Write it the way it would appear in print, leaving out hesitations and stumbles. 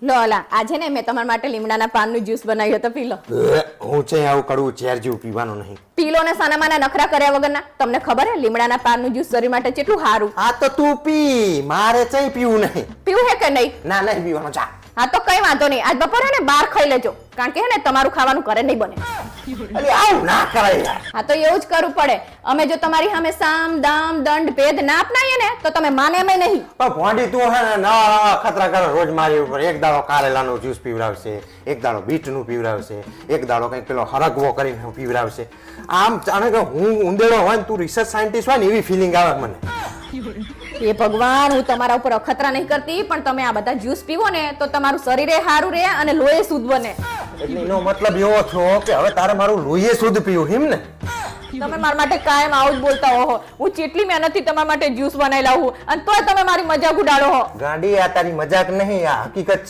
લો અલા આજે ને મેં તમારા માટે લીમડાના પાનનું જ્યુસ બનાવ્યો તો પી લો. હું છે આવું કડવું ઝેર જેવું પીવાનું નહીં. પી લો ને સાનામાના નખરા કર્યા વગરના. તમને ખબર હે લીમડાના પાનનું જ્યુસ શરીર માટે કેટલું સારું. આ તો તું પી, મારે ચઈ પીવું નહીં. પીવું હે કે નહીં? ના નહીં પીવાનું, જા. હા તો કઈ વાંધો નહીં, આજ બપોરે ને બહાર ખાઈ લેજો, કારણ કે હે ને તમારું ખાવાનું ઘરે નહીં બને. અલી આવું ના કરાય યાર. હા તો એવું જ કરવું પડે. અમે જો તમારી સામે સામ દામ દંડ ભેદ ના અપનાવીએ ને તો તમે માને એમ નહીં. પણ ભોંડી તું હે ને નવા ખતરા કરો રોજ મારી ઉપર. એક દાડો કારેલાનું જ્યુસ પીવડાવશે, એક દાડો બીટનું પીવડાવશે, એક દાડો કંઈક પેલો હરગવો કરીને પીવડાવશે. આમ જાણે કે હું ઉંદેડો હોય ને તું રિસર્ચ સાયન્ટિસ્ટ હોય ને એવી ફિલિંગ આવે મને. એ ભગવાન, હું તમારા ઉપર અખતરા નહીં કરતી, પણ તમે આ બધા જ્યુસ પીવો ને તો તમારું શરીરે સારું રહે અને લોહી શુદ્ધ બને. એટલે એનો મતલબ એવો થયો કે હવે તારે મારું લોહી શુદ્ધ પીવું હિમ ને. તમે મારા માટે કાયમ આવું જ બોલતા હો. હું જેટલી મહેનતથી તમારા માટે જ્યુસ બનાવી લાવું અને તોય તમે મારી મજાક ઉડાડો હો. ગાંડી, આ તારી મજાક નહીં, આ હકીકત છે.